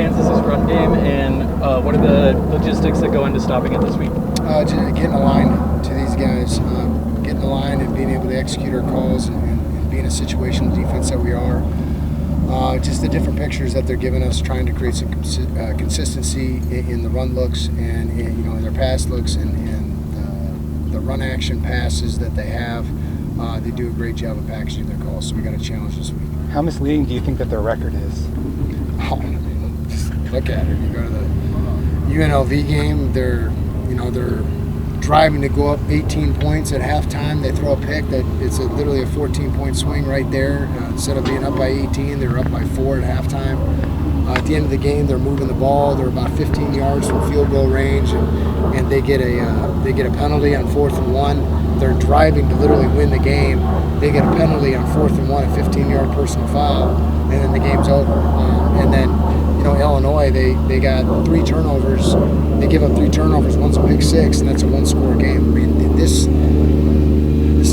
Kansas's run game, and what are the logistics that go into stopping it this week? Just getting aligned to these guys, getting aligned and being able to execute our calls and be in a situational defense that we are. Just the different pictures that they're giving us, trying to create some consistency in the run looks and in their pass looks and the run action passes that they have. They do a great job of packaging their calls, so we got a challenge this week. How misleading do you think that their record is? Oh, I mean, just look at it. You go to the UNLV game, they're driving to go up 18 points at halftime. They throw a pick that it's literally a 14-point swing right there. Instead of being up by 18, they're up by 4 at halftime. At the end of the game, they're moving the ball. They're about 15 yards from field goal range, and they get a penalty on 4th and 1. They're driving to literally win the game. They get a penalty on 4th and 1, a 15-yard personal foul, and then the game's over. And then, Illinois, they got 3 turnovers. They give up 3 turnovers. One's a pick 6, and that's a 1-score game. I mean, this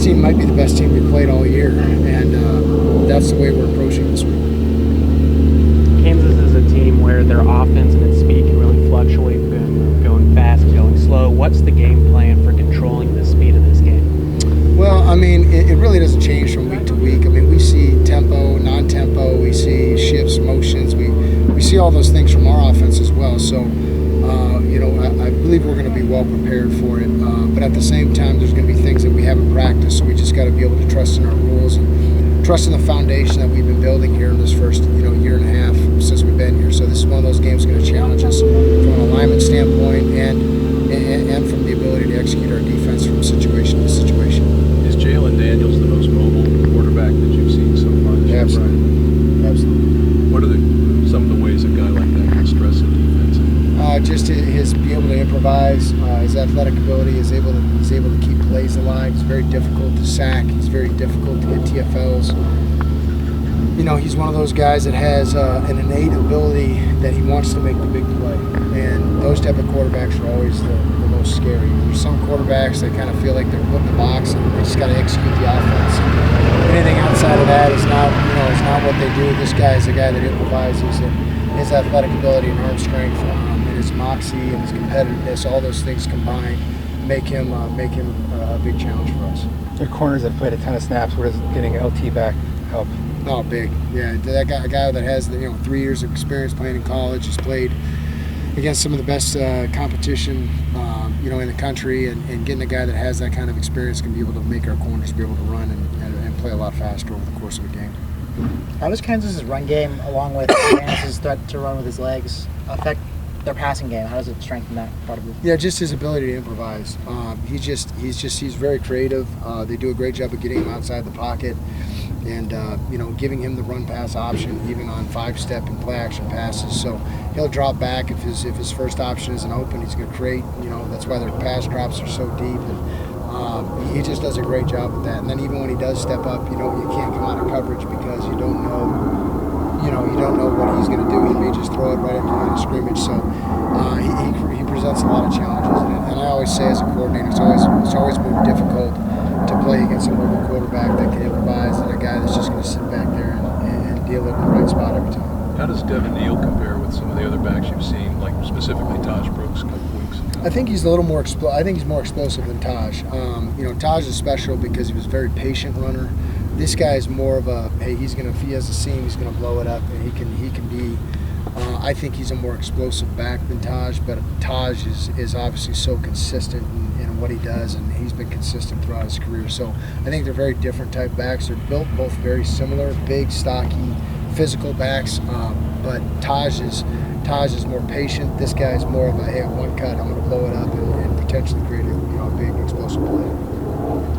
team might be the best team we've played all year, and that's the way we're approaching this week. Kansas is a team where their offense and its speed can really fluctuate, going fast, going slow. What's the game plan for controlling the speed of this game? Well, I mean, it really doesn't change from week to week. I mean, we see tempo, non-tempo, we see shifts, motions, we see all those things from our offense as well. So, I believe we're going to be well prepared for it. But at the same time, there's going to be things that we haven't practiced, so we just got to be able to trust in our rules and trust in the foundation that we've been building here in this first, year and a half since we've been here. So this is one of those games going to challenge us from an alignment standpoint and from the ability to execute our defense from situation to situation. Is Jalen Daniels the most mobile quarterback that you've seen so far this year? Absolutely. What are some of the ways a guy like that can stress a defense? Just his be able to improvise, his athletic ability, he's able to keep plays alive. He's very difficult to sack. He's very difficult to get TFLs. He's one of those guys that has an innate ability that he wants to make the big play, and those type of quarterbacks are always the most scary. There's some quarterbacks that kind of feel like they're put in the box and they just got to execute the offense. Anything outside of that is not what they do. This guy is a guy that improvises, and his athletic ability and arm strength, and his moxie and his competitiveness, all those things combined make him a big challenge for us. Your corners have played a ton of snaps. Where does getting LT back help? Oh, big. Yeah, a guy that has 3 years of experience playing in college, has played against some of the best competition, in the country, and getting a guy that has that kind of experience can be able to make our corners be able to run and play a lot faster over the course of a game. How does Kansas's run game, along with Kansas's threat to run with his legs, affect their passing game? How does it strengthen that part of it? Yeah, just his ability to improvise. He's very creative. They do a great job of getting him outside the pocket, and giving him the run pass option even on 5-step and play action passes. So he'll drop back if his first option isn't open. He's going to create. That's why their pass drops are so deep, and he just does a great job with that. And then even when he does step up, you can't come out of coverage because you don't know what he's going to do. He may just throw it right at the line of scrimmage. So he presents a lot of challenges, and I always say as a coordinator, it's always more difficult to play against a mobile quarterback that can improvise than a guy that's just going to sit back there and deal it in the right spot every time. How does Devin Neal compare with some of the other backs you've seen, like specifically Taj Brooks a couple weeks ago? I think he's a little more I think he's more explosive than Taj. Taj is special because he was a very patient runner. This guy is more of a, hey, if he has a seam, he's going to blow it up, and he can be. I think he's a more explosive back than Taj, but Taj is obviously so consistent in what he does, and he's been consistent throughout his career. So I think they're very different type backs. They're built both very similar, big, stocky, physical backs, but Taj is more patient. This guy's more of a, hey, one cut, I'm going to blow it up and potentially create a big explosive play.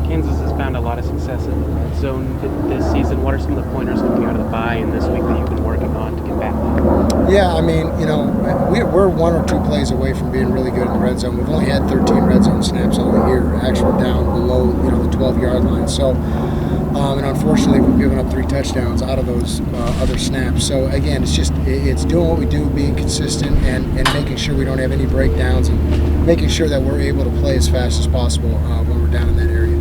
Kansas has found a lot of success in the red zone this season. What are some of the pointers coming out of the bye in this week that you've been working on to get back there? Yeah, I mean, we're 1 or 2 plays away from being really good in the red zone. We've only had 13 red zone snaps all year, actually down below the 12-yard line. So, and unfortunately, we've given up 3 touchdowns out of those other snaps. So again, it's doing what we do, being consistent, and making sure we don't have any breakdowns, and making sure that we're able to play as fast as possible when we're down in that area.